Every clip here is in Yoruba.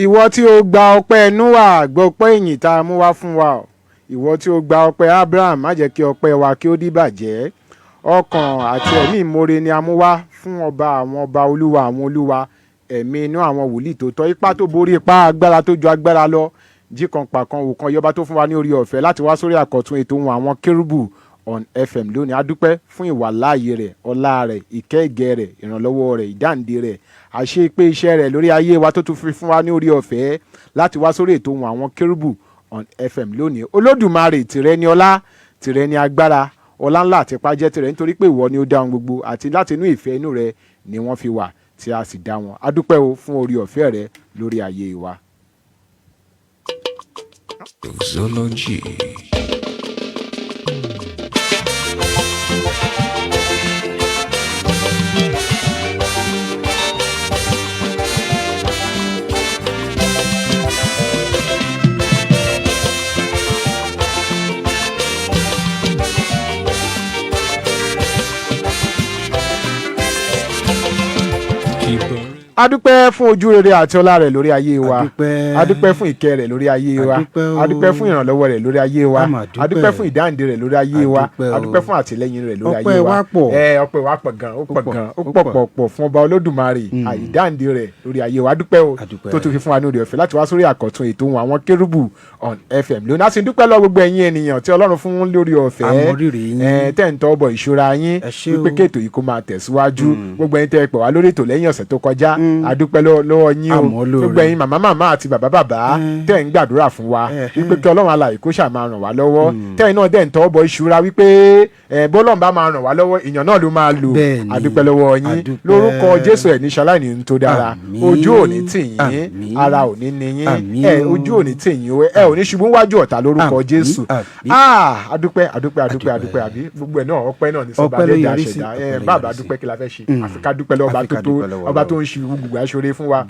ìwọ tí ó gba ọpẹ́ Nóà gbọ́ pé ìyìn tá a mú wá fún wa o. Ìwọ tí ó gba ọpẹ́ Abraham má jẹ́ kí ọpẹ́ wa kí ó dìbàjẹ́. Ọkàn àti ẹ̀mí ìmoore ni a mú wá fún ọba àwọn ọba olúwa àwọn olúwa, ẹ̀mí inú àwọn wòlíì tó tọ́, ipá tó borí ipá, agbára tó ju agbára lọ, jí kan pàkan wò kan yọba tó fún wa ní orí ọ̀fẹ́ láti wá sórí àkọ́tún ètò Ohun Àwọn Kérúbù on FM lónìí. A dúpẹ́ fún ìwàláàyè rẹ̀, ọlá rẹ̀, ìkẹ́ ìgẹ̀ rẹ̀, ìrànlọ́wọ́ rẹ̀, ìdáǹdè rẹ̀, àṣẹ pé iṣẹ́ rẹ̀ lórí ayé wa tó tún fi fún wa ní orí ọ̀fẹ́ láti wá sórí ètò Ohun Àwọn Kérúbù on FM lónìí. Olódùmarè, tìrẹ ni ọlá, tìrẹ ni agbára, ọlá ńlá àti ipá jẹ́ tìrẹ nítorí pé ìwọ ni ó dá ohun gbogbo àti láti inú ìfẹ́ inú rẹ ni wọ́n fi wà tí a sì dá wọn. A dúpẹ́ o fún orí ọ̀fẹ́ rẹ lórí ayé wa. Doxology. A dúpẹ́ fún ojú rere àti ọlá rẹ̀ lórí ayé wa. A dúpẹ́ fún ìkẹ́ rẹ̀ lórí ayé wa. A dúpẹ́ fún ìrànlọ́wọ́ rẹ̀ lórí ayé wa. A dúpẹ́ fún ìdáǹdè rẹ̀ lórí ayé wa. A dúpẹ́ fún àtìlẹ́yìn rẹ̀ lórí ayé wa. Ọpẹ́ wa pọ̀ gan, ó pọ̀ gan, ó pọ̀ fún ọba Olódùmarè, ìdáǹdè rẹ̀ lórí ayé wa. A dúpẹ́ o tó tún fi fún wa ní oore ọ̀fẹ́ láti wá sórí àkọ́tún ètò Ohun Àwọn Kérúbù on FM lónìí. A sì dúpẹ́ lọ gbogbo ẹ̀yin ènìyàn tí Ọlọ́run fún lórí ọ̀fẹ́ tẹ́ ń tọ́ bọ̀ ìṣúra yín wípé kéètò yìí kó máa tẹ̀síwájú. Gbogbo ẹ̀yin tẹ́ ẹ pè wá lórí ètò lẹ́yìn ọ̀sẹ̀ tó kọjá, a dúpẹ́ lọ́wọ́ yín o. Gbogbo ẹ̀yin màmá àti bàbá tẹ́ ń gbàdúrà fún wa wípé kí Ọlọ́run alààyè kó ṣáà máa ràn wá lọ́wọ́. Tẹ́yin náà dẹ̀ ń tọ́ bọ̀ ìṣúra wípé bọ́lọ́run bá máa ràn wá lọ́wọ́ èèyàn náà ló máa lò. A dúpẹ́ lọ́wọ́ yín lórúkọ Jésù ẹ̀ ní ṣaláìní tó dára. Ojú ò ní tì yín, ara ò ní ní yín, ojú ò ní tì yín, ẹ ò ní ṣubú wájú ọ̀tá lórúkọ Jésù. A dúpẹ́ àbí gbogbo ẹ̀ náà ọpẹ́ náà ní sọ́ba dẹ́dẹ́ àṣẹ̀dá. Bàbá dúpẹ́ kí la fẹ́ ṣe àfi ká dúpẹ́ lọ́wọ́ ọba tó ń ṣe gbogbo aṣọ́rẹ́ fún wa.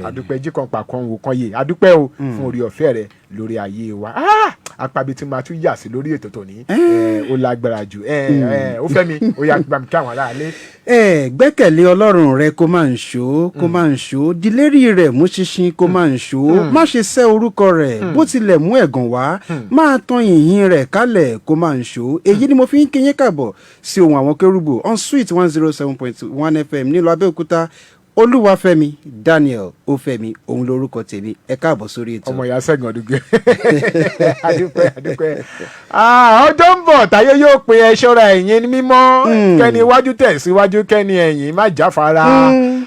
Adúpẹ́ jí kan pa kan wò kan yè. Adúpẹ́ o fún orí ọ̀fẹ́ rẹ lórí ayé wa. Apábi tí máa tún yà sí lórí ètò tòní ó lágbára jù. Ofemi ó yá gbà mí kí àwọn aráalé. Gbẹ́kẹ̀lé Ọlọ́run rẹ kó máa ń ṣó dilérí rẹ̀ mú ṣinṣin kó máa ń ṣó, má ṣe sẹ́ orúkọ rẹ̀ bó tilẹ̀ mú ẹ̀gàn wá, máa tan ìyìn rẹ̀ kálẹ̀ kó máa ń ṣó. Èyí ni mo fi ń kí yín káàbọ̀ sí Ohun Àwọn Kérúbù on Sweet 107.1 FM nílùú Abẹ́òkúta. Olúwafẹ́mi Daniel Ofemi òun lórúkọ tèmi. Ẹ káàbọ̀ sórí ètò. Ọmọ ìyá sẹ́gun ọdúgbẹ́. Adúpẹ́. Ọjọ́ ń bọ̀ táyé yóò pe ẹ ṣọ́ra ẹ̀yin mímọ́, kẹ́ni iwájú tẹ̀síwájú kẹ́ni ẹ̀yìn má jáfara.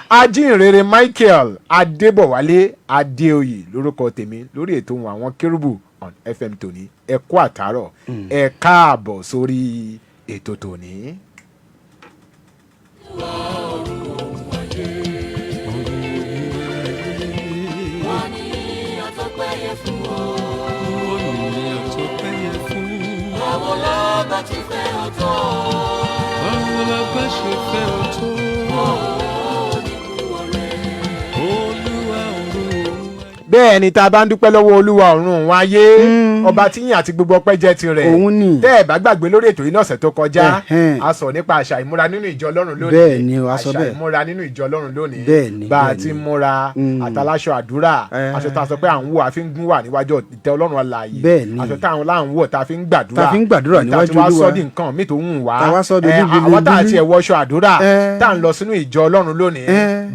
Ajínrere Michael Adébọ̀wálé Adéoyè lórúkọ tèmi lórí ètò Ohun Àwọn Kérúbù on FM tòní. Ẹ kú àtàárọ̀, ẹ káàbọ̀ sórí ètò tòní. Bẹ́ẹ̀ ni tá a bá ń dúpẹ́ lọ́wọ́ Olúwa ọ̀run òun ayé, ọba tí yìn àti gbogbo ọpẹ́ jẹ́ tirẹ̀. Tẹ́ ẹ̀ bá gbàgbé lórí ètò yìí lọ́sẹ̀ tó kọjá, a sọ nípa àṣà ìmúra nínú ìjọ Ọlọ́run lónìí. Bẹ́ẹ̀ni o, a sọ bẹ́ẹ̀. Àṣà ìmúra nínú ìjọ Ọlọ́run lónìí. Bẹ́ẹ̀ni. Bá a ti múra àtàláṣọ àdúrà, aṣọ tá a sọ pé à ń wọ̀ àfi ń gún wà níwájú ìtẹ́ Ọlọ́run alààyè. Bẹ́ẹ̀ni. Aṣọ táwọn là ń wọ̀ tá a fi ń gbàdúrà. Tá a fi ń gbàdúrà níwájú Olúwa. Tá a ti wá sọ́ di nǹkan mi tó ń wá. Àwọn tá a ti ẹ̀ wọṣọ àdúrà tá a ń lọ sínú ìjọ Ọlọ́run lónìí.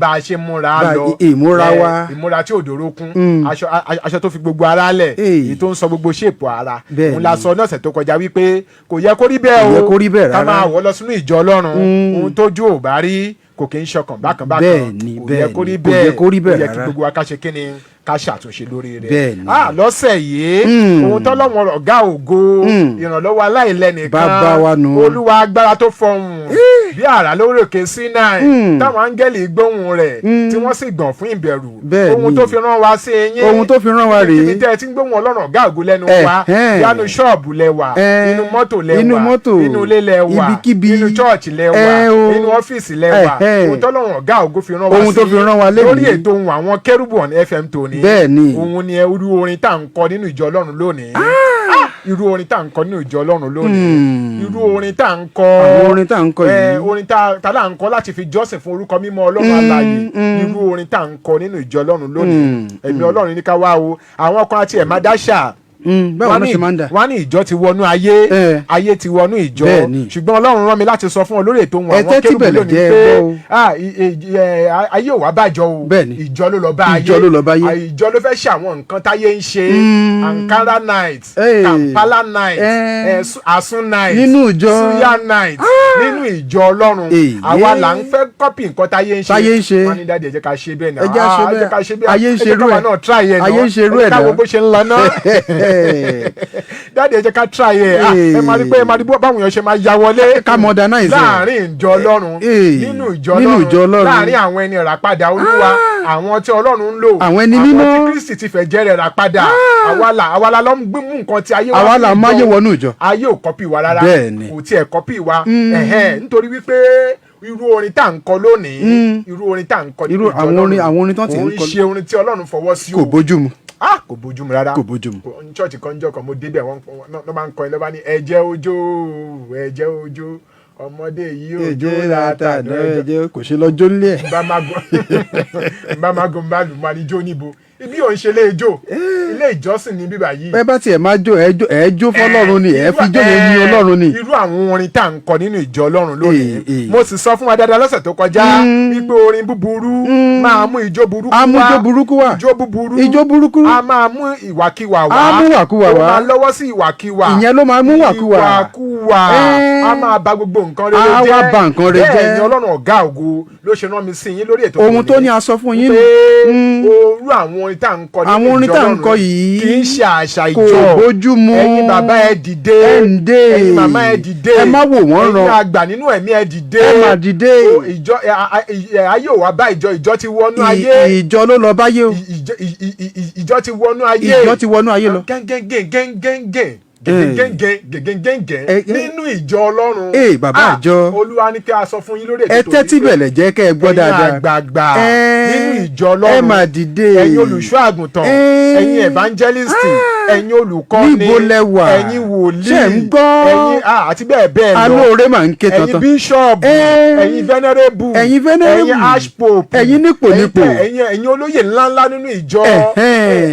Bá a ṣe múra lọ. Ìmúra wa. Ìmúra tí ò dòrókún. Aṣọ tó fi gbogbo ara lẹ̀, èyí tó ń sọ gbogbo ṣèpù ara. Òun la sọ lọ́sẹ̀ tó kọjá wípé kò yẹ kó rí bẹ́ẹ̀ o, ká máa wọ̀ lọ sínú ìjọ Ọlọ́run. Ohun tójú ò bá rí kò kí ń ṣọkàn bákan. Kò yẹ kó rí bẹ́ẹ̀, kò yẹ kí gbogbo wa ká ṣe kíni ká ṣàtúnṣe lórí rẹ̀. Lọ́sẹ̀ yìí ohun tọ́lọ́wọ́n ọ̀gá ògo ìrànlọ́wọ́ aláìlẹ́nìkan Olúwa agbára tó fọhùn bí àrá lórí òkè Sinai táwọn áńgẹ́lì gbóhùn rẹ̀ tí wọ́n sì gbọ̀n fún ìbẹ̀rù. Ohun tó fi rán wa sí eyín, ohun tó fi rán wa rèé. Ibi tẹ́ ẹ ti ń gbóhùn Ọlọ́run ọ̀gá ògo lẹ́nu wa, yánu ṣọ́ọ̀bù lẹ́wà, inú mọ́tò lẹ́wà, inú ilé lẹ́wà, inú chọ́ọ̀chì lẹ́wà, inú ọ́fíìsì lẹ́wà. Ohun tọ́lọ́run ọ̀gá ògo fi rán wa sí lórí ètò Ohun Àwọn Kérúbù on FM tòní. Bẹ́ẹ̀ni. Òun ni ẹrú orin tá à ń kọ nínú ìjọ Ọlọ́run lónìí. irú orin tá à ń kọ nínú ìjọ Ọlọ́run lónìí, irú orin tá à ń kọ, àwọn orin tá à ń kọ yìí, orin tá là ń kọ láti fi jọ́sìn fún orúkọ mímọ́ Ọlọ́run alààyè, irú orin tá à ń kọ nínú ìjọ Ọlọ́run lónìí, ẹ̀mí Ọlọ́run ní ká wá o. àwọn kan àti ẹ̀ máa dáṣà, báwo ló ṣe máa ń dà? wọ́n ní ìjọ ti wọnú ayé, ayé ti wọnú ìjọ, ṣùgbọ́n Ọlọ́run rán mi láti sọ fún ọ lórí ètò Ohun Àwọn Kérúbù lónìí pé ayé ò wá bàjọ́ o, ìjọ ló lọ bá ayé, ìjọ ló fẹ́ ṣe àwọn nǹkan táyé ń ṣe, Ankara night, Kampala night, Asun night, nínú ìjọ Suya night, nínú ìjọ Ọlọ́run. àwa là ń fẹ́ kọ́pì nǹkan táyé ń ṣe. wọ́n ní dáàdi ẹ jẹ́ ká ṣe bẹ́ẹ̀ náà, ẹ jẹ́ ká ṣe bẹ́ẹ̀, ayé ń ṣerú ẹ̀, ayé ń ṣerú ẹ̀ náà, káwọn bó ṣe ń lọ náà. dáàdi ẹ jẹ́ ká try ẹ máa rí pé báwọn èèyàn ṣe máa ya wọlé, ká modernize láàrin ìjọ Ọlọ́run, nínú ìjọ Ọlọ́run, láàrin àwọn ẹni ìràpadà Olúwa, àwọn tí Ọlọ́run ń lò, àwọn ẹni mímọ́, àwọn tí Kristi ti fẹ́ jẹ́ rẹ̀ ràpadà. àwa la lọ ń gbé mú nǹkan tí ayé wa, àwa là máa yé wọnú ìjọ, ayé ò kọ́pì wa rárá, kò tiẹ̀ kọ́pì wa, nítorí wípé irú orin tá à ń kọ lónìí, irú orin tá à ń kọ nínú ìjọ Ọlọ́run, àwọn orin tó ti ń kọ, kò ń ṣe orin tí Ọlọ́run fọwọ́ sí o, kò bójúmu, kò bójúmu rárá, kò bójúmu. ní church kan jọ kan mo débẹ̀ wọ́n máa ń kọ ẹ lọ́ba ní ẹ̀jẹ̀ òjò ẹ̀jẹ̀ òjò ọmọdé yìí òjò látàná ẹ̀jẹ̀ kò ṣe lọ́jọ́ nílé ẹ̀. nbá magun bá lù máa ní jó níbo, ibi ò ń ṣe ilé ijó, ilé ìjọsìn ní bíbá yìí. bẹ́ẹ̀ bá tiẹ̀ máa jó ẹ jó fọ́lọ́run ni, ẹ fi jó yẹn yin Ọlọ́run ni. irú àwọn orin tá à ń kọ nínú ìjọ Ọlọ́run lónìí, mo sì sọ fún wa dáadáa lọ́sẹ̀ tó kọjá wípé orin búburú máa mú ijó burúkú wá, ijó burúkú a máa mú ìwàkiwà wá, ó máa lọ́wọ́ sí ìwàkiwà, ìyẹn ló máa mú ìwàkuwà, a máa bà gbogbo nǹkan rere jẹ́, a wá bà nǹkan rere jẹ́. bẹ́ẹ̀ ni Ọlọ́run ọ̀gá ògo ló ṣe rán mi sí yín lórí ètò ohun tó ní a sọ fún yín pé orú àwọn orin tá à ń kọ nínú ìjọ Ọlọ́run yìí kì í ṣe àṣà ìjọ, kò bójú mu. ẹ̀yin bàbá ẹ dìde, ẹ̀yin màmá ẹ dìde, ẹ má wò wọ́n ràn, ẹ̀yin àgbà nínú ẹ̀mí ẹ dìde, ẹ má dìde. ìjọ ayé ò wá bá ìjọ ti wọnú ayé, ìjọ ló lọ báyé o, ìjọ ti wọnú ayé, ìjọ ti wọnú ayé lọ, gẹ́gẹ́gẹ́gẹ́gẹ́ nínú ìjọ Ọlọ́run. bàbá ìjọ, Olúwa ní kí a sọ fún yín lórí ètò ẹ tẹ́tí bẹ̀lẹ̀ jẹ́ kẹ́ ẹ gbọ́ dáadáa, ẹ̀yin àgbààgbà nínú ìjọ Ọlọ́run, ẹ máa dìde, ẹ̀yin olùṣọ́ àgùntàn, ẹ̀yin evangelist, ẹ̀yin olùkọ́ni, níbo lẹ wà, ẹ̀yin wòlíì, ṣé ń gbọ́, ẹ̀yin àti bẹ́ẹ̀ bẹ́ẹ̀ lọ, alóore máa ń ké tantan, ẹ̀yin bíṣọ̀bù, ẹ̀yin venerable, ẹ̀yin archpope, ẹ̀yin nípò, ẹ̀yin olóyè ńláńlá nínú ìjọ,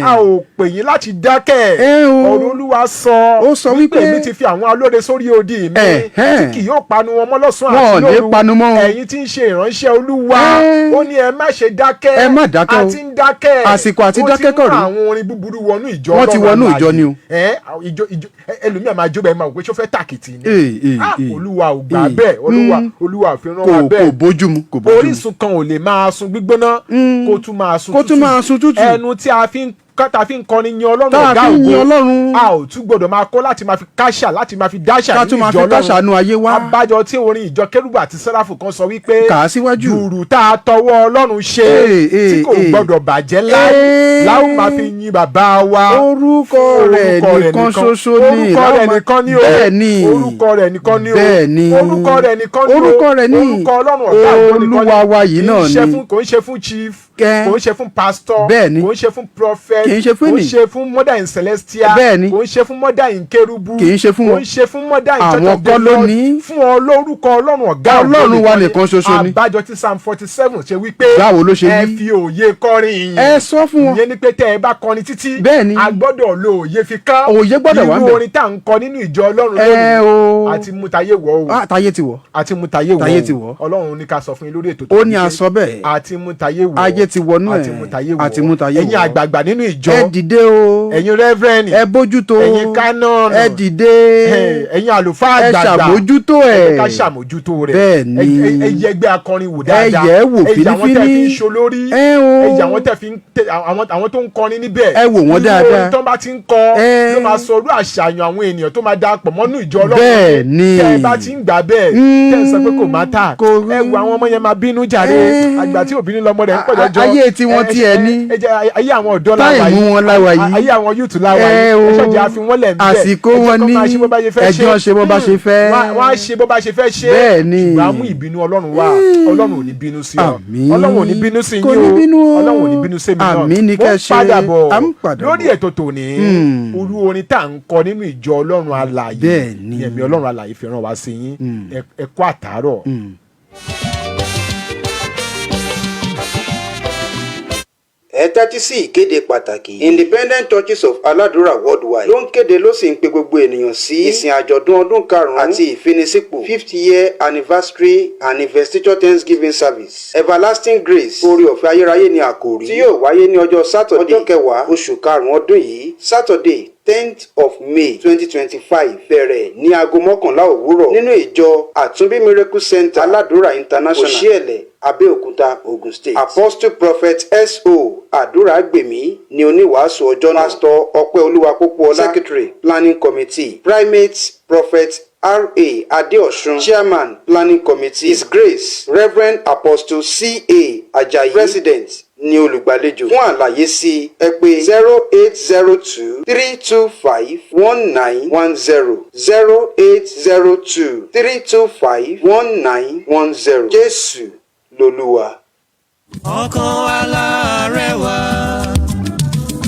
a ò pè yín láti dákẹ́, ọ̀rọ̀ Olúwa sọ wípé èmi ti fi àwọn alóore sórí odi mi, tí kì yóò panu wọn mọ́ lọ́sàn-án àti lóru, ẹ̀yin tí ń ṣe ìránṣẹ́ Olúwa, ó ní ẹ má ṣe dákẹ́, ẹ má dákẹ́ o, àti ń dákẹ́, àsìkò àti dákẹ́ kọ̀ rí, ó ti mú àwọn orin búburú wọnú ìjọ Ọlọ́run, wọ́n ti wọnú ìjọ ni o, ẹlòmíà máa jó bẹ́ẹ̀ máa wò pé ṣó fẹ́ tàkìtì ni, Olúwa ò gbà bẹ́ẹ̀, Olúwa ò fi rán wa bẹ́ẹ̀, kò bójúmu, kò bójúmu. Orísun kan ò lè máa sun gbígbóná kó tún máa sun tútù, ẹnu tí a fi ń kọrin yin Ọlọ́run ọ̀gá ògo, a ò tún gbọdọ̀ máa kọ́ láti máa fi káṣà, láti máa fi dáṣà nínú ìjọ Ọlọ́run. abájọ tí orin ìjọ Kérúbù àti Séráfù kan sọ wípé jùrù tá a tọwọ́ Ọlọ́run ṣe tí kò gbọdọ̀ bàjẹ́ láwọn máa fi yin bàbá wa, orúkọ rẹ̀ nìkan ṣoṣo ni, orúkọ rẹ̀ nìkan ni o, orúkọ rẹ̀ nìkan ni o, orúkọ rẹ̀ nìkan ni o, orúkọ Ọlọ́run ọ̀gá ògo nìkan ni, Olúwa wa yìí náà ni, kò ń ṣe fún chief, kò ń ṣe fún pastor, kò ń ṣe fún prophet, kì í ṣe fún kò ń ṣe fún mother in celestia, kò ń ṣe fún mother in Kerubu, kì í ṣe fún kò ń ṣe fún mother in church of the Lord, fún olórúkọ Ọlọ́run ọ̀gá Ọlọ́run wa nìkan ṣoṣo ni. àbájọ tí Psalm 47 ṣe wípé báwo ló ṣe ẹ fi òye kọrin yìí, ẹ sọ fún wọn, ìyẹn ni pé tẹ́ ẹ bá kọrin títí, a gbọ́dọ̀ lo òye fi kán, òye gbọ́dọ̀ wà ń bẹ̀, irú orin tá à ń kọ nínú ìjọ Ọlọ́run lónìí àti mutayé wọ̀ o, táyé ti wọ̀, àti mutayé wọ̀ o, Ọlọ́run ní ká sọ fún yín lórí ètò tó ó ní a sọ bẹ́ẹ̀, àti mutayé wọ̀, ayé ti wọnú ẹ̀, àti mutayé wọ̀, ẹ̀yin àgbààgbà nínú ìjọ, ẹ dìde o, ẹ̀yin rẹ́fẹ́rẹ́nì, ẹ bójútó, ẹ̀yin kánọ́ọ̀nù, ẹ dìde, ẹ̀yin àlùfáà àgbààgbà, ẹ ṣàmójútó ẹ̀, ká ṣàmójútó rẹ̀, bẹ́ẹ̀ ni, ẹ yẹ ẹgbẹ́ akọrin wò dáadáa, ẹ yẹ̀ wò fínífíní, àwọn tó ń kọrin níbẹ̀, ẹ wò wọ́n dáadáa, tó bá ti ń kọ ló máa sọ orú àṣàyàn àwọn ènìyàn tó máa darapọ̀ mọ́nú ìjọ Ọlọ́run, bẹ́ẹ̀ ni, tẹ́ ẹ bá ti ń gbà bẹ́ẹ̀, tẹ́ ẹ sọ pé kò má tà, ẹ wo àwọn ọmọ yẹn máa bínú jàre, àgbà tí òbínú lọmọ rẹ̀ ń pọ̀ jọjọ, ayé tiwọn tiẹ̀ ní, ayé àwọn ọ̀dọ́ la wà táìmù wọn láwa yìí ayé àwọn youth láwa yìí ẹ ṣàjẹ́ àfi wọ́n lẹ̀ bẹ́ẹ̀ àsìkò wọn ní ẹjọ́ ṣe bó bá ṣe fẹ́ wọ́n á ṣe bó bá ṣe fẹ́ ṣe bẹ́ẹ̀ ni ṣùgbọ́n àmú ìbínú ọlọ́run wá ọlọ́run ò ní bínú sí ọ ọlọ́run ò ní bínú sí yín o ọlọ́run ò ní bínú sí mi náà mo padà bọ̀ lórí ètò tòní olú orin tá à ń kọ nínú ìjọ ọlọ́run alààyè ní ẹ̀mí ọlọ́run alààyè fi ràn wá sí yín ẹ kú àtàárọ̀. ẹ tẹ́tí sí ìkéde pàtàkì Independent Churches of Aladura Worldwide ló ń kéde ló sì ń pe gbogbo ènìyàn sí ìsìn àjọ̀dún ọdún karùn-ún àti ìfinisípò 50th anniversary and investiture Thanksgiving service Everlasting Grace oore ọ̀fẹ́ ayérayé ni àkòrí tí yóò wáyé ní ọjọ́ Saturday ọjọ́ kẹwàá oṣù karùn-ún ọdún yìí Saturday 10th of May 2025 bẹ̀rẹ̀ ní aago 11 òwúrọ̀ nínú ìjọ Àtúnbí Miracle Center Aladura International Òṣìẹ̀lẹ̀ Abẹ́òkúta Ogun State. Apostle Prophet S.O. Àdúràgbèmí ni oníwàásù ọjọ́ náà. Pastor Ọpẹ́olúwa Pópóọlá Secretary Planning Committee. Primate Prophet R.A. Adeosun Chairman Planning Committee. His Grace Reverend Apostle C.A. Ajayi President ni olùgbàlejò. Fún àlàyé sí ẹ pè 0802-325-1910 0802-325-1910 Jésù lolúwa. ọkàn alárẹwà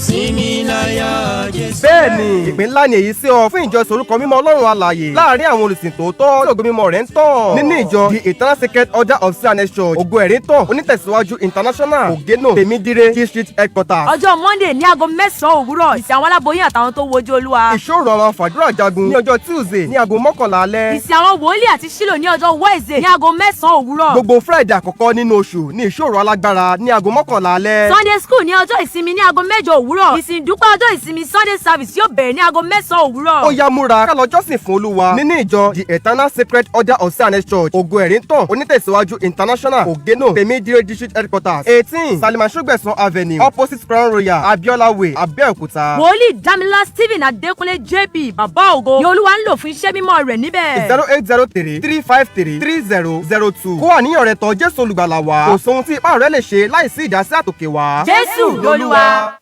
sinmi láyà Jésù. bẹ́ẹ̀ni ìpín ńlá ni èyí sí ọ fún ìjọsìn orúkọ mímọ́ Ọlọ́run alààyè láàrin àwọn olùsìn tòótọ́ tí ògo mímọ́ rẹ̀ ń tàn nínú ìjọ the Eternal Sacred Order of Zionist Church ògo ẹ̀rí ń tàn onítẹ̀síwájú international ògénò tèmídire district headquarters. ọjọ́ Monday ní aago 9 òwúrọ̀ ìsìn àwọn aláboyún àtàwọn tó wojú Olúwa. ìṣòro àwọn àfàdúrà jagun ní ọjọ́ Tuesday ní aago 11 alẹ́. ìsìn àwọn wòlíì àti Ṣílò ní ọjọ́ Wednesday ní aago 9 òwúrọ̀. gbogbo Friday àkọ́kọ́ nínú oṣù ní ìṣòro alágbára ní aago 11 alẹ́. Sunday school ní ọjọ́ ìsinmi ní aago 8 òwúrọ̀. ìsìn ìdúpẹ́ ọjọ́ ìsinmi Sunday service yóò bẹ̀rẹ̀ ní aago 9 òwúrọ̀. ó yá múra ká lọ jọ́sìn fún Olúwa nínú ìjọ the Eternal Sacred Order of Zionist Church ògo ẹ̀rí ń tàn onítẹ̀síwájú international ògénò tèmídire district headquarters 18 Salima Sogbeson Avenue opposite Crown Royal Abiola Way Abẹ́òkúta. wòlíì Dámilá Stephen Adékúnlé JP bàbá ògo ni Olúwa ń lò fún iṣẹ́ mímọ́ rẹ̀ níbẹ̀. 0803-353-3002 kó àníyàn rẹ tọ̀ Jésù olùgbàlà wá kò sóhun tí ipá rẹ lè ṣe láìsí ìdásí àtòkè wá. Jésù lolúwa.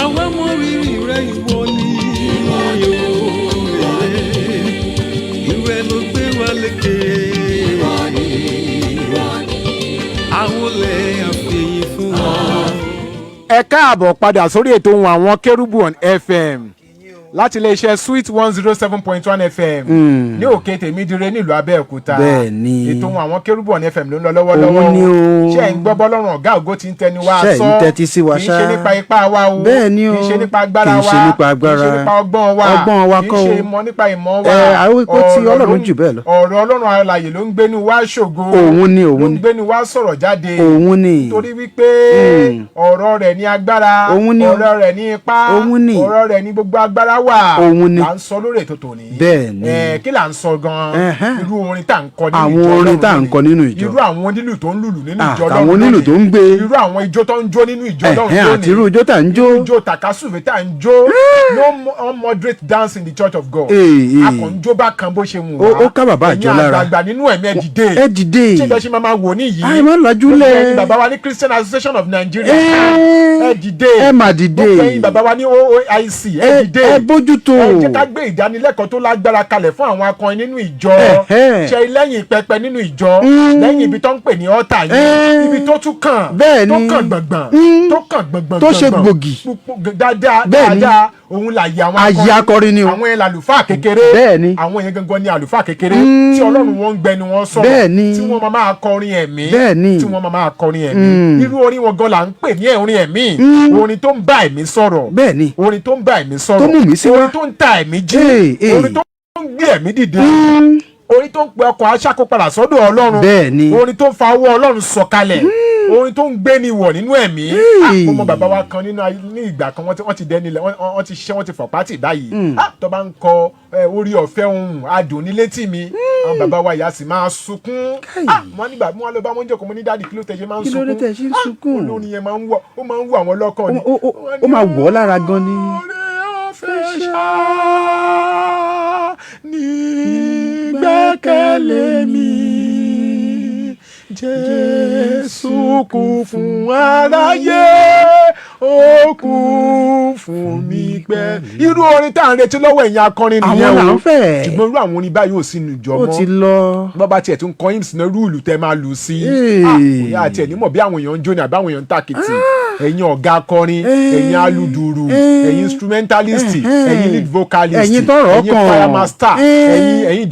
àwọn ọmọ rírì rẹ ìwọ ni ìwé ló gbé wa lékè àwọn olè àfihàn fún ọ. ẹ káàbọ̀ padà sórí ètò Ohun Àwọn Kerubu on FM láti iléeṣẹ́ Sweet 107.1 FM ní òkè tèmídire nílùú Abẹ́òkúta. bẹ́ẹ̀ni ètò Ohun Àwọn Kerubu on FM ló ń lọ lọ́wọ́lọ́wọ́ ṣé ń gbọ́ bọ́lọ́run ọ̀gá ògo tí ń tẹni wá sọ ṣé ń tẹ́tí sí wa ṣá kì í ṣe nípa ipá wa o bẹ́ẹ̀ni o kì í ṣe nípa agbára wa kì í ṣe nípa agbára kì í ṣe nípa ọgbọ́n wa kọ́ o kì í ṣe ìmọ̀ nípa ìmọ̀ wa àwọn ipò tí Ọlọ́run jù bẹ́ẹ̀ lọ. ọ̀rọ̀ Ọlọ́run alààyè ló ń gbénu wá ṣògo òun ni ló ń gbénu wá sọ̀rọ̀ jáde òun ni torí wípé ọ̀rọ̀ rẹ̀ ní agbára òun ni ọ̀rọ̀ rẹ̀ ní ipá òun ni ọ̀rọ̀ rẹ̀ ní gbogbo agbára wà òun ni là ń sọ lórí ètò tòní. bẹ́ẹ̀ni kí là ń sọ gan-an irú orin tá à ń kọ nínú ìjọ àwọn orin tá à ń kọ nínú ìjọ irú àwọn onílù tó ń lùlù nínú ìjọ àwọn onílù tó ń gbé irú àwọn ijó tó ń jó nínú ìjọ lọ́run àti irú ijó tá à ń jó ijó takasúfè tá à ń jó no unmoderate dance in the church of God a kàn ń jó bá kan bó ṣe wù wá ó ká bàbá àjọ lára ẹ̀yin àgbààgbà nínú ẹ̀mí ẹ dìde ṣé ìbẹ́ ṣe máa wò níyì ẹ má lajú lẹ̀ ẹ̀yin bàbá wa ní Christian Association of Nigeria ẹ dìde ẹ má dìde ẹ̀yin bàbá wa ní OIC ẹ dìde ẹ bójútó ẹ jẹ́ ká gbé ìdánilẹ́kọ̀ọ́ tó lágbára kalẹ̀ fún àwọn akọrin nínú ìjọ ṣe lẹ́yìn pẹpẹ nínú ìjọ lẹ́yìn ibi tó ń pè ní ọ́tà yìí ibi tó tún kàn tó kàn gbọ̀ngbọ̀n tó ṣe gbòógì dáadáa òun là yẹ àwọn akọrin ni o àwọn yẹn làlùfáà kékeré àwọn yẹn gangan ni àlùfáà kékeré tí Ọlọ́run wọn ń gbẹnu wọn sọ̀rọ̀ tí wọ́n máa kọrin ẹ̀mí tí wọ́n máa kọrin ẹ̀mí irú orin wọn gan là ń pè ní orin ẹ̀mí orin tó ń bá ẹ̀mí sọ̀rọ̀ orin tó ń bá ẹ̀mí sọ̀rọ̀ orin tó ń ta ẹ̀mí jí orin tó ń gbé ẹ̀mí dìde orin tó ń pe ọkọ̀ aṣáko padà sọ́dọ̀ Ọlọ́run orin tó ń fa ọwọ́ Ọlọ́run sọ̀kalẹ̀ orin tó ń gbé ni wọ̀ nínú ẹ̀mí ọmọ bàbá wa kan ní ìgbà kan wọ́n ti dẹ́ni lẹ̀ wọ́n ti ṣẹ́ wọ́n ti fọ̀ pátì báyìí tó bá ń kọ orí ọ̀fẹ́ ohun adùn ní létí mi àwọn bàbá wa ìyá sì máa sunkún wọ́n nígbà bí wọ́n lọ bá wọn jókòó mo ní dáàdì kí ló tẹ̀ ṣe máa ń sunkún olórin yẹn máa ń wọ àwọn lọ́kàn ni ó máa wọ̀ ọ́ lára gan ni. ọ̀fẹ́ ṣá ní gbẹ́kẹ̀lé mi Jésù kú fún aráyé ó kú fún mi pẹ́. Irú orin tá à ń retí lọ́wọ́ ẹ̀yin akọrin nìyẹn o. àwọn là ń fẹ́. ṣùgbọ́n irú àwọn orin báyìí ò sí nu ìjọ mọ́. ó ti lọ. bọ́ba tiẹ̀ tún kọ́ hymns náà rúùlù tẹ́ máa lù sí. ìyá àti ẹ̀ nímọ̀ bí àwọn èèyàn ń jó ni àbí àwọn èèyàn ń tàkìtì. ẹ̀yin ọ̀gá akọrin ẹ̀yin aludùrù ẹ̀yin instrumentalist ẹ̀yin lead vocalist ẹ̀yin tọrọ ẹ̀yin kan choir master ẹ̀yin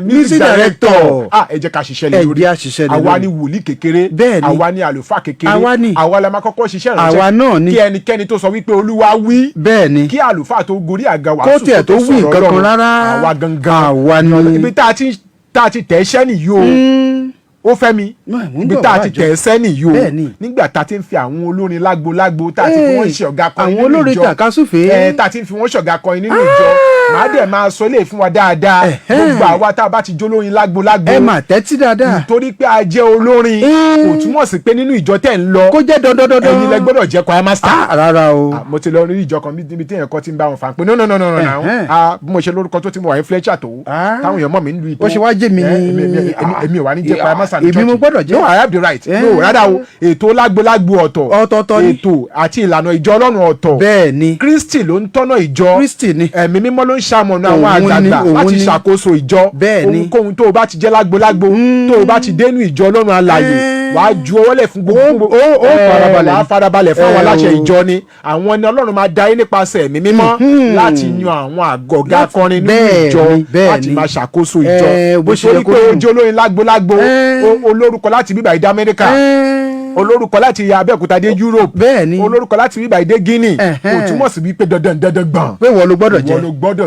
music director. ẹ jẹ́ ká ṣiṣẹ́ lé lórí. àwa ni wòlíì kékeré àwa ni àlùfáà kékeré àwa la máa kọ́kọ́ ṣiṣẹ́ ìránṣẹ́ kí ẹnikẹ́ni tó sọ wípé olúwa wí kí àlùfáà tó gorí àga wàásù kó tó sọ̀rọ̀ Ọlọ́run àwa gangan ibi tá a ti tẹ̀ ẹ́ nìyí o ó fẹ́ mi ibi tá a ti tẹ̀ ẹ́ sẹ́nì yìí o nígbà tá a ti ń fi àwọn olórin lágbo tá a ti fi wọ́n ṣe ọ̀gá kọrin nínú ìjọ àwọn olórin tàkásùfé tá a ti ń fi wọ́n ṣọ̀gá kọrin nínú ìjọ màá dẹ̀ máa sọ lè fún wa dáadáa gbogbo àwa tá a bá ti jó lórin lágbo ẹ mà tẹ́tí dáadáa nítorí pé a jẹ́ olórin kò túmọ̀ sí pé nínú ìjọ tẹ̀ ń lọ kó jẹ́ dandan ẹ̀yin lẹ gbọ́dọ̀ jẹ́ choir master. rárá o mo ti lọ rí ìjọ kan níbi tí èèyàn kan ti ń bá wọn fà pé no bí mo ṣe lórúkọ tó ti mo wà influencer tó táwọn èèyàn mọ̀ mí nílùú ìtò ó ṣe wá jẹ́ mi ní èmi ò wá ní jẹ́ choir master èmi mo gbọ́dọ̀ jẹ́. no I have the right no rárá o ètò lágbo ọ̀tọ̀ọ̀tọ̀ ni ètò àti ìlànà ìjọ Ọlọ́run ọ̀tọ̀ bẹ́ẹ̀ ni Kristi ló ń tọ́nà ìjọ Kristi ni ẹ̀mí mímọ́ ló ń ṣamọ̀nà àwọn àgbààgbà láti ṣàkóso ìjọ ohunkóhun tó o bá ti jẹ́ lágbo tó o bá ti dénú ìjọ Ọlọ́run alààyè wàá ju ọwọ́ lẹ̀ fún gbogbo wàá farabalẹ̀ fún àwọn aláṣẹ ìjọ ni àwọn ẹni Ọlọ́run máa darí nípasẹ̀ ẹ̀mí mímọ́ láti yan àwọn àgọ̀gá akọrin nínú ìjọ láti máa ṣàkóso ìjọ nítorí pé ojú olórin lágbo olórúkọ láti bíbá ìdá Amẹ́ríkà olórúkọ láti Abẹ́òkúta dé Europe olórúkọ láti bíbá ìdé Guinea kò túmọ̀ sí wípé dandan gbọ̀n pé wọ́n ló gbọ́dọ̀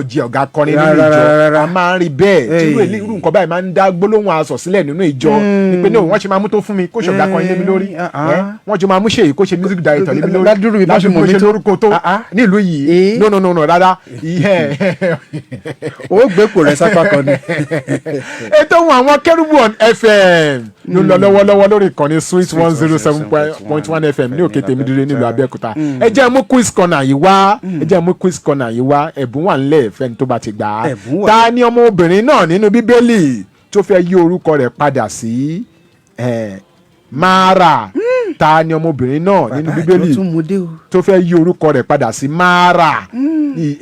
jẹ́ ọ̀gá akọrin nínú ìjọ a máa ń rí bẹ́ẹ̀ tí irú nǹkan báyìí máa ń dá gbólóhùn aṣọ sílẹ̀ nínú ìjọ wípé náà wọ́n ṣe máa mú tó fún mi kó ṣọ̀gá akọrin lé mi lórí wọ́n jọ máa mú ṣèyí kó ṣe music director lé mi lórí láti mú ṣe lórúkọ tó nílùú yìí no rárá ó gbé kò rẹ sápá kan ni. ètò Ohun Àwọn Kerubu on FM ló lọ lọ́wọ́lọ́wọ́ lórí ìkànnì Sweet 107.1 FM ní òkè tèmídìrí nílùú Abẹ́òkúta ẹ jẹ́ mú quiz corner yìí wá ẹ̀bùn wà ńlẹ̀ fẹ́ni tó bá ti gbà á ta ni ọmọbìnrin náà nínú Bíbélì tó fẹ́ yí orúkọ rẹ̀ padà sí Mara ta ni ọmọbìnrin náà nínú Bíbélì tó fẹ́ yí orúkọ rẹ̀ padà sí Mara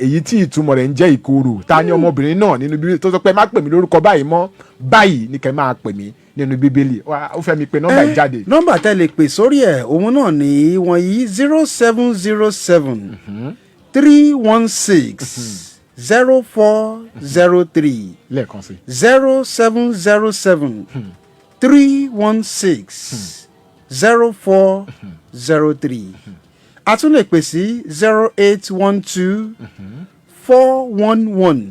èyí tí ìtumọ̀ rẹ̀ ń jẹ́ ìkorò ta ni ọmọbìnrin náà nínú Bíbélì tó sọ pé má pè mí lórúkọ báyìí mọ́ báyìí ni kẹ́ máa pè mí nínú Bíbélì ó fẹ́ mi pé nọ́mbà yìí jáde. nọ́mbà tẹ́ lè pè sórí ẹ̀ òun náà ní wọ̀nyí 0707 316 0403 lẹ́ẹ̀kan sí 0707 316 0403 a tún lè pè sí 0812 411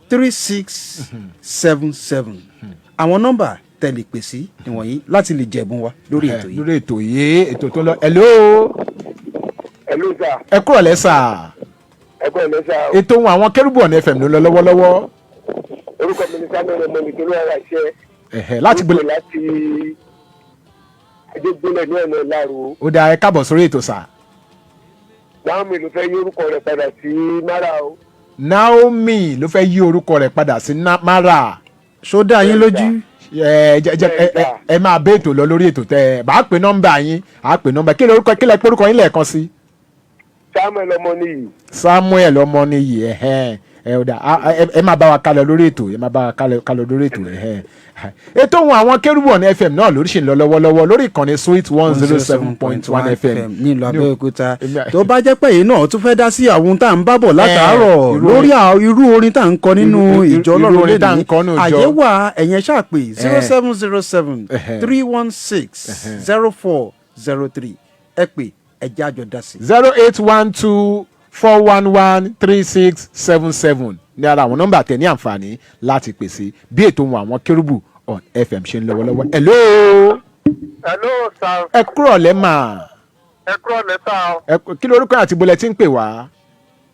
3677 àwọn nọ́mbà tẹ̀lé pè sí ìwọ̀nyí láti lè jẹ̀bùn wa lórí ètò yìí. lórí ètò yìí ètò tó lọ. hello sir. ẹ kúrò lẹ́sà. ẹ kúrò lẹ́sà. ètò Ohun Àwọn Kerubu on FM ló lọ lọ́wọ́lọ́wọ́. orúkọ mi ni Samuel ọmọ nìkan ló ra iṣẹ́. láti gbọ́dọ̀ láti ajégbélé ní ọ̀nà ìlàrú. ó dáa ẹ káàbọ̀ sórí ètò sà. Naomi ló fẹ́ yí orúkọ rẹ̀ padà sí Mara o. Naomi ló fẹ́ yí orúkọ rẹ̀ padà sí Mara. ṣó dá yín lójú. ẹ máa bẹ́ ètò lọ lórí ètò tẹ ẹ bá pè nọ́mbà yín á pè nọ́mbà kí lẹ pé orúkọ yín lẹ́ẹ̀kan sí. Samuel Ọmọnìyí. Samuel Ọmọnìyí ẹ máa bá wa kálọ lórí ètò lórí ètò ètò Ohun Àwọn Kerubu on FM náà lórí ṣì ń lọ lọ́wọ́lọ́wọ́ lórí ìkànnì Sweet 107.1 FM nílùú Abẹ́òkúta tó bá jẹ́ pé èyí náà tún fẹ́ dá sí àwọn tá à ń bábọ̀ látàárọ̀ lórí irú orin tá à ń kọ nínú ìjọ Ọlọ́run lẹ́nu àyè wà ẹ̀yẹn ṣàpè 0707 316 0403 ẹ pè ẹ̀jẹ̀ àjọ dá sí. 0812 411-3677 ní ara àwọn nọ́mbà tẹ̀ ní àǹfààní láti pèsè bí ètò Ohun Àwọn Kerubu on FM ṣe ń lọ́wọ́lọ́wọ́. hello sir. ẹ kúrò lẹ́mà. ẹ kúrò lẹ́tà o. kí lorúkọ àti bọ́lẹ̀ tí ń pè wá.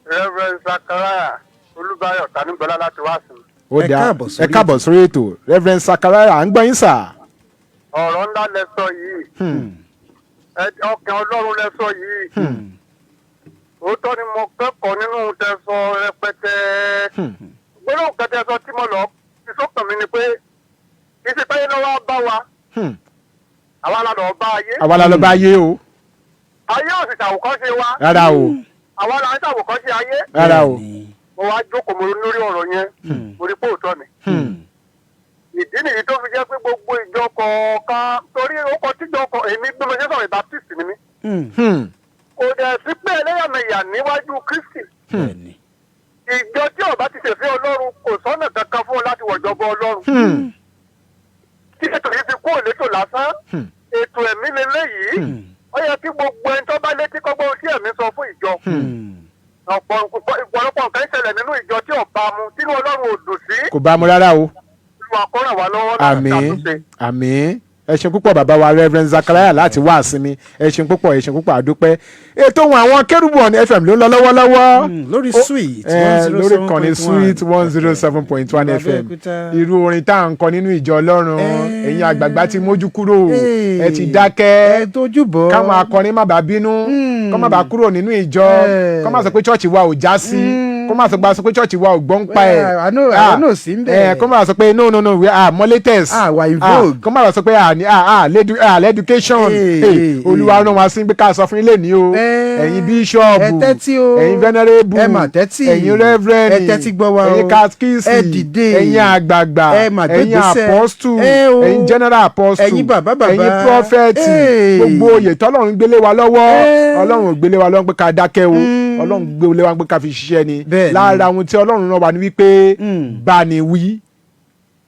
Reverend Zachariah Olúbáyọ̀ Tanígbọ́lá láti wá sí. ó dáa ẹ káàbọ̀ sórí ètò Reverend Zachariah à ń gbọ́ yín sà. ọ̀rọ̀ ńlá lẹ sọ yìí ọkàn Ọlọ́run lẹ sọ yìí. òótọ́ ni mo kẹ́kọ̀ọ́ nínú tẹ̀sọ rẹpẹtẹ. gbọ́dọ̀ kẹ́tẹ́sọ tí mo lọ fi sọ́kàn mi ni pé ìṣèpẹ́yẹ lọ́wọ́ bá wa àwa la lọ bá ayé o. ayé ò sì ṣàwòkọ́ṣe wa. rárá o. àwa la ń ṣàwòkọ́ṣe ayé. rárá o. mo wá jókòó mo ronú lórí ọ̀rọ̀ yẹn mo rí pé òótọ́ ni. ìdí nìyí tó fi jẹ́ pé gbogbo ìjọ kọ̀ọ̀kan torí orúkọ tíjọ kọ èmi bí mo ṣe sọ̀rọ̀ Baptist ni mí. kò dẹ̀ sí pé ẹlẹ́yàmẹ̀yà níwájú Kristi. ìjọ tí ó bá ti ṣèfẹ́ Ọlọ́run kò sọ́nà kankan fún un láti wọ̀jọ̀bọ Ọlọ́run. tí ètò yìí fi kú òlétò lásán ètò ẹ̀mí lélẹ́yìí ó yẹ kí gbogbo ẹni tó bá létí kọ́gbọ́n ohun tí ẹ̀mí sọ fún ìjọ. ọ̀pọ̀lọpọ̀ nǹkan ìṣẹ̀lẹ̀ nínú ìjọ tí ò bá mu tínú Ọlọ́run ò dùn sí. kò bá mu rárá o. Olúwa kó ràn wá lọ́wọ́ láti ṣàtúnṣe. àmín ẹ ṣeun púpọ̀ bàbá wa Reverend Zachariah láti wá àsinmi ẹ ṣeun púpọ̀ àdúpẹ́. ètò Ohun Àwọn Kerubu on FM ló ń lọ lọ́wọ́lọ́wọ́ lórí sweet lórí ìkànnì sweet 107.1 FM irú orin tá à ń kọ nínú ìjọ Ọlọ́run ẹ̀yin àgbààgbà ti mójú kúrò ẹ ti dákẹ́ káwọn akọrin má bàa bínú kọ́ má bàa kúrò nínú ìjọ kọ́ má sọ pé chọ́ọ̀chì wa ò já sí kó máa sọ pé church wa ò gbọ́n pa ẹ̀. àánú sí ń bẹ̀. kó máa sọ pé no we are more latest. wà involved. kó máa sọ pé education. Olúwa rán wa sí pé ká sọ fún ilé ní o. ẹ̀yin bíṣọ̀bù ẹ̀yin venerable ẹ̀yin reverend ẹ̀yin catechist ẹ̀yin àgbààgbà ẹ̀yin apostle ẹ̀yin general apostle ẹ̀yin prophet gbogbo oyè tọ́lọ́run gbélé wa lọ́wọ́ Ọlọ́run ò gbélé wa lọ́wọ́ pé ká dákẹ́ o Ọlọ́run gbélé wa pé ká fi ṣiṣẹ́ ni lára ohun tí Ọlọ́run rán wa ni wípé bá ni wí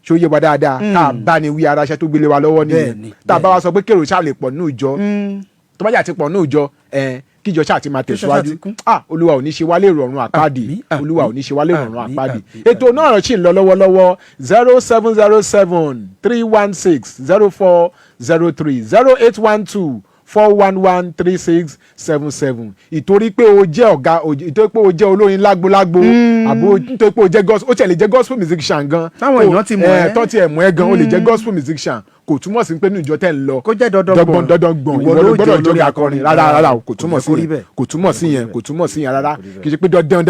ṣó yé wa dáadáa ká bá ni wí ara iṣẹ́ tó gbélé wa lọ́wọ́ nìyẹn tá a bá wa sọ pé kèrò ṣáà lè pọ̀ nínú ìjọ tó bá yà ti pọ̀ nínú ìjọ kíjọ ṣáà ti máa tẹ̀síwájú Olúwa ò ní ṣe wálé ìrọ̀rùn àpáàdì Olúwa ò ní ṣe wálé ìrọ̀rùn àpáàdì ètò náà ṣì ń lọ lọ́wọ́lọ́wọ́ 0707-316-0403 0812-411-3677 ìtorí pé o jẹ́ ọ̀gá ìtorí pé o jẹ́ olórin lágbolágbo àbò nítorí pé o jẹ́ gospel ó tiẹ̀ lè jẹ́ gospel musician gan táwọn èèyàn ti mọ̀ ẹ́ tọ́ tiẹ̀ mọ̀ ẹ́ gan o lè jẹ́ gospel musician kò túmọ̀ sí pé ní ìjọ tẹ́ ń lọ kó jẹ́ dandan gbọ̀n ìwọ ló gbọ́dọ̀ jọrí akọrin rárá kò túmọ̀ sí yẹn rárá kì í ṣe pé dandan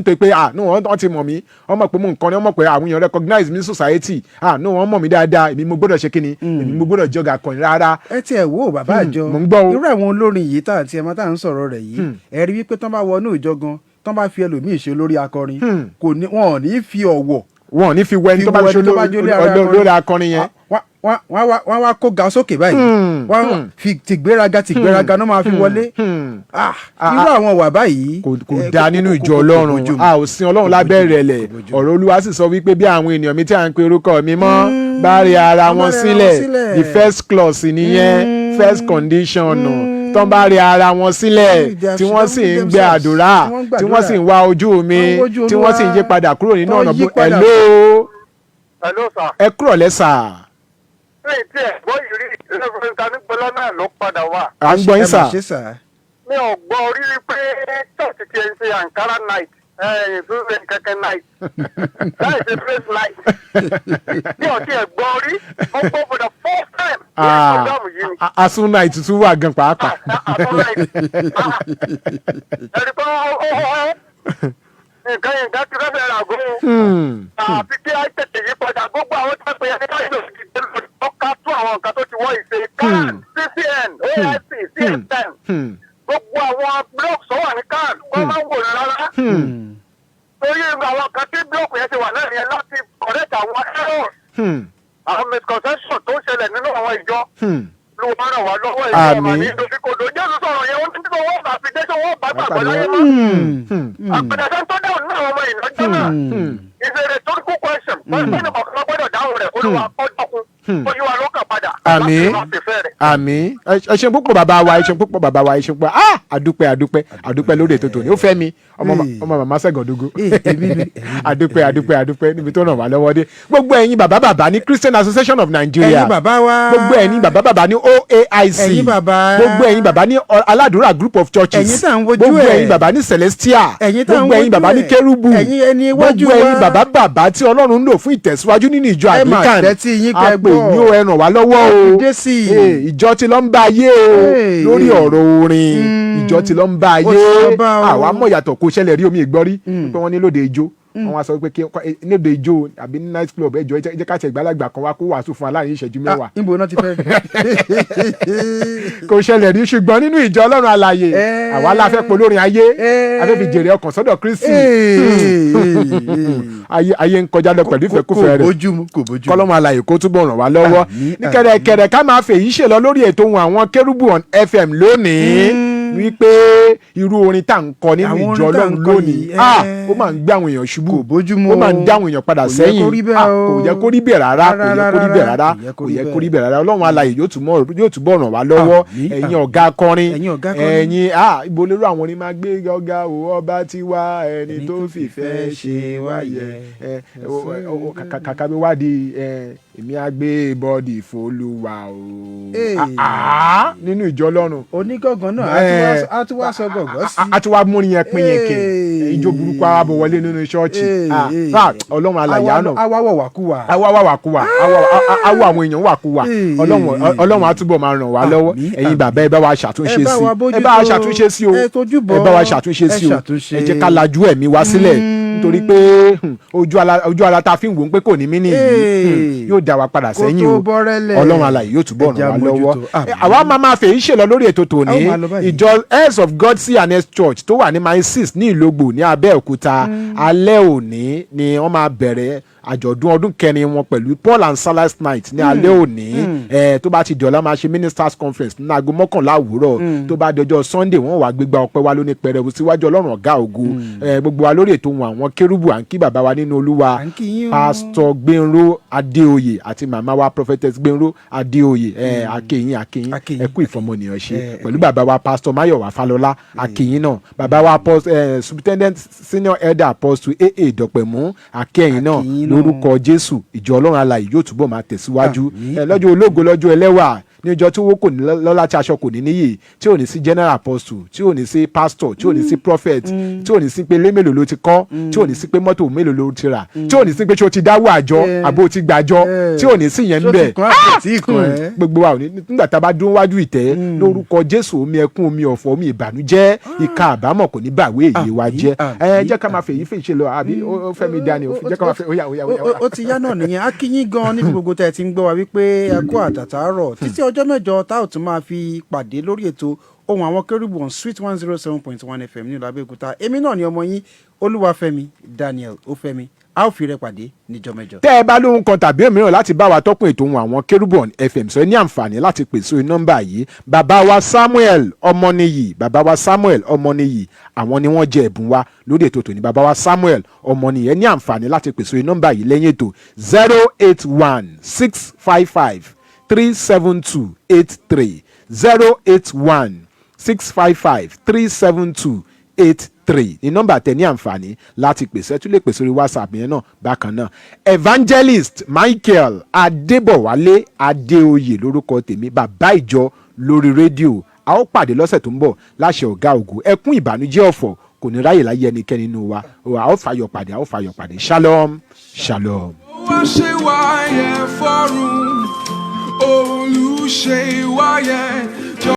tó pé wọ́n ti mọ̀ mí wọ́n mọ̀ pé mo nǹkan ni wọ́n mọ̀ pé àwọn èèyàn recognize me in society wọ́n mọ̀ mí dáadáa èmi mo gbọ́dọ̀ ṣe kíni èmi mo gbọ́dọ̀ jọga akọrin rárá. ẹ tiẹ̀ wo bàbá àjọ irú àwọn olórin yìí tá àti ẹ̀mọ́ tá à ń sọ̀rọ̀ rẹ̀ yìí ẹ rí wípé tán bá wọnú ìjọ gan tán bá fi ẹlòmíì ṣe lórí akọrin wọn ò ní fi ọ̀wọ̀ wọn ò ní fi wẹni tó bá ṣe lórí akọrin yẹn wọ́n wá kó ga sókè báyìí wọ́n fi tìgbéraga náà máa fi wọlé irú àwọn wà báyìí kò dáa nínú ìjọ Ọlọ́run a ò sin Ọlọ́run lábẹ́ ìrẹ̀lẹ̀ ọ̀rọ̀ Olúwa sì sọ wípé bí àwọn ènìyàn mi tí à ń pe orúkọ mi mọ́ bá rí ara wọn sílẹ̀ the first clause nìyẹn first condition tó ń bá rí ara wọn sílẹ̀ tí wọ́n sì ń gbé àdúrà tí wọ́n sì ń wá ojú mi tí wọ́n sì ń yí padà kúrò nínú ọ̀nà hello sir. ẹ kúrò lẹ́sà. lẹ́yìn tí ẹ̀gbọ́n yìí rí ìrẹ́fẹ́ ìtanígbọ́lá náà ló padà wá. à ń gbọ́ yín sà. mi ò gbọ́ rí pé church ti ń ṣe Ankara night ìfúnṣe kẹ̀kẹ́ night láì ṣe praise night. mi ò tiẹ̀ gbọ́ rí mo gbọ́ for the first time. asun night tún wà gan pàápàá. asun night ẹ̀rí pé nǹkan ti rẹ́fẹ̀ẹ́ rà gún. àfi kí á tètè yí padà gbogbo àwọn tó ń pè é ní káyọ̀ sí ìdílé ọ̀ká tún àwọn nǹkan tó ti wọ́ ìṣe CAN CCN AIC CSN gbogbo àwọn blọọkì tó wà ní CAN kó máa ń wò rárá. torí àwọn kan tí blọọkì yẹn ti wà náà yẹn láti correct àwọn errors àwọn misconception tó ń ṣẹlẹ̀ nínú àwọn ìjọ ló máa ràn wá lọ́wọ́ ìjọ ọmọ ní ìdòfíkòdò jésù sọ̀rọ̀ yẹn wọ́n ti tó wọ́n bá fi déṣọ́ wọ́n bá gbàgbọ́ láyé mọ́. àpẹẹrẹ tó dáhùn ní àwọn ọmọ ìnájọ́ náà is a rhetorical question wọ́n ní ọ̀kan gbọ́dọ̀ dáhùn rẹ̀ olúwa ọjọ́kun olúwa ló kàn padà láti máa fi fẹ́ rẹ̀. àmín ẹ ṣeun púpọ̀ bàbá wa ẹ ṣeun púpọ̀ bàbá wa ẹ ṣeun púpọ̀ àdúpẹ́ lórí ètò tòní ó fẹ́ mi ọmọ màmá sẹ́gàndógó àdúpẹ́ níbi tó ràn wá lọ́wọ́ dé gbogbo ẹ̀yin bàbá ní Christian Association of Nigeria gbogbo ẹ̀yin bàbá ní OAIC gbogbo ẹ̀yin bàbá ní Aládùúrà Group of Churches gbogbo ẹ̀yin bàbá ní Celestia gbogbo ẹ̀yin bàbá ní Kerubu gbogbo ẹ̀yin bàbá tí Ọlọ́run ń lò fún ìtẹ̀síwájú nínú ìjọ Anglican àpè ní ó ràn wá lọ́wọ́ o ìjọ tí ló ń bá ayé o lórí ọ̀rọ̀ orin ìjọ tí ló ń bá ayé àwa mọ̀ yàtọ̀ kó ṣẹlẹ̀ rí omi ìgbọ́rí pé wọ́n ní lóde ijó wọ́n wá sọ pé kí níbi ijó àbí ní night club ẹjọ́ jẹ́ ká ṣe ìgbàlagbà kan wá kó wàásù fún aláàrin ìṣẹ́jú mẹ́wàá. níbo náà ti fẹ́ kò ṣẹlẹ̀ rí ṣùgbọ́n nínú ìjọ Ọlọ́run alààyè àwa la fẹ́ polórin ayé a fẹ́ fi jèrè ọkàn sọ́dọ̀ Kristi ayé ń kọjá lọ pẹ̀lú ìfẹ́kúfẹ́ rẹ̀ kọ́lọ́run alààyè kó túbọ̀ ràn wá lọ́wọ́ ní kẹ̀rẹ̀kẹ̀rẹ̀ ká máa fèyí ṣèlọ lórí ètò Ohun Àwọn Kerubu on FM lónìí wípé irú orin tá à ń kọ nínú ìjọ Ọlọ́run lónìí ó máa ń gbé àwọn èèyàn ṣubú ó máa ń dá àwọn èèyàn padà sẹ́yìn kò yẹ kó rí bẹ́ẹ̀ rárá kò yẹ kó rí bẹ́ẹ̀ rárá Ọlọ́run alààyè yóò túbọ̀ ràn wá lọ́wọ́ ẹ̀yin ọ̀gá akọrin ẹ̀yin ibo lérò àwọn orin máa gbé ọ̀gá ọba tiwa ẹni tó fìfẹ́ ṣe wáyẹ kàkà bí wádìí èmi á gbé bọ́ọ̀dì f'Olúwa o nínú ìjọ Ọlọ́run onígọ̀gàn náà a tún wá sọ gọ̀gọ́ sí a tún wá múrin yẹn pín yẹn kẹ ijó burúkú àwa bọ̀ wọlé nínú ṣọ́ọ̀ṣì Ọlọ́run alààyè àná awáwọ̀ wàkúwà awọ àwọn èèyàn wàkúwà Ọlọ́run á túbọ̀ máa ràn wá lọ́wọ́ ẹ̀yin bàbá ẹ bá wa ṣàtúnṣe sí ẹ bá wa ṣàtúnṣe sí o ẹ bá wa ṣàtúnṣe sí o ẹ jẹ́ ká lajú ẹ̀mí wa sílẹ̀ nítorí pé ojú ara ta fi ń wò ó pé kò ní mí nìyí yóò dá wa padà sẹ́yìn o Ọlọ́run alààyè yóò túbọ̀ ràn wá lọ́wọ́ àwa máa fèyí ṣèlọ lórí ètò tòní ìjọ Heirs of God C&S Church tó wà ní mile 6 ní Ìlógbò ní Abẹ́òkúta alẹ́ òní ni wọ́n máa bẹ̀rẹ̀ àjọ̀dún ọdún kẹrin wọn pẹ̀lú Paul and Silas night ní alẹ́ òní tó bá ti dọ̀la máa ṣe ministers conference ní aago 11 àwúrọ̀ tó bá dọjọ́ Sunday wọ́n wá gbégbá ọpẹ́ wa lóní pẹrẹwu síwájú Ọlọ́run ọ̀gá ògo gbogbo wa lórí ètò Ohun Àwọn Kerubu à ń kí bàbá wa nínú Olúwa Pastor Gbénró Adéoyè àti màmá wa Prophetess Gbénró Adéoyè akíyín ẹ kú ìfọmọnìyàn ṣe pẹ̀lú bàbá wa Pastor Máyọ̀wá Fálọlá akíyín náà bàbá wa Superintendent Senior Elder Apostle A.A. Dọ̀pẹ̀mú akíyín náà lórúkọ Jésù ìjọ Ọlọ́run alààyè yóò túbọ̀ máa tẹ̀síwájú lọ́jọ́ ológo lọ́jọ́ ẹlẹ́wà ní ọjọ́ tí owó kò ní lọ́lá tí aṣọ kò ní níyì tí ò ní sí general apostle tí ò ní sí pastor tí ò ní sí prophet tí ò ní sí pé ilé mélòó ló ti kọ́ tí ò ní sí pé mọ́tò mélòó ló ti rà tí ò ní sí pé ṣé o ti dáwọ́ àjọ àbó ti gbàjọ tí ò ní sí yẹn níbẹ̀ gbogbo wa ò ní nígbà tá a bá dún wájú ìtẹ́ lórúkọ Jésù omi ẹkún omi ọ̀fọ̀ omi ìbànújẹ́ ìka àbámọ̀ kò ní bàwé èyí wa jẹ́ jẹ́ ká máa fèyí fèyí lọ àbí Fẹ́mi Daniel jẹ́ ká máa fẹ́ ó ti yá náà nìyẹn a kí yín gan níbi gbogbo tẹ́ ẹ ti ń gbọ́ wa wípé ẹ kú àtàtàárọ̀ títí ọjọ́ mẹ́jọ tá ò tún máa fi pàdé lórí ètò Ohun Àwọn Kerubu on Sweet 107.1 FM ní ìlú Abẹ́òkúta èmi náà ni ọmọ yín Olúwafẹ́mi Daniel Ofemi a ó fi rẹ pàdé níjọ́ mẹ́jọ. tẹ́ ẹ bá lóhun kan tàbí òmíràn láti bá wa tọ́kùn ètò Ohun Àwọn Kerubu on FM sọ ní àǹfààní láti pè sórí nọ́mbà yìí bàbá wa Samuel Ọmọnìyí àwọn ni wọ́n jẹ ẹ̀bùn wa lórí ètò tòní bàbá wa Samuel Ọmọnìyí ẹ ní àǹfààní láti pè sórí nọ́mbà yìí lẹ́yìn ètò 081-655-37283 081-655-37283 ní nọ́mbà tẹ ní àǹfààní láti pèsè tún lè pèsè orí WhatsApp yẹn náà bákan náà Evangelist Michael Adébọ̀wálé Adéoyè lórúkọ tèmi bàbá ìjọ lórí rédíò a ó pàdé lọ́sẹ̀ tó ń bọ̀ láṣẹ ọ̀gá ògo ẹkún ìbànújẹ́ ọ̀fọ̀ kò ní ráyè láyé ẹnikẹ́ni nínú wa a ó fàyọ̀ pàdé shalom shalom. wá ṣe wáyé fọ́run olùṣe wáyé.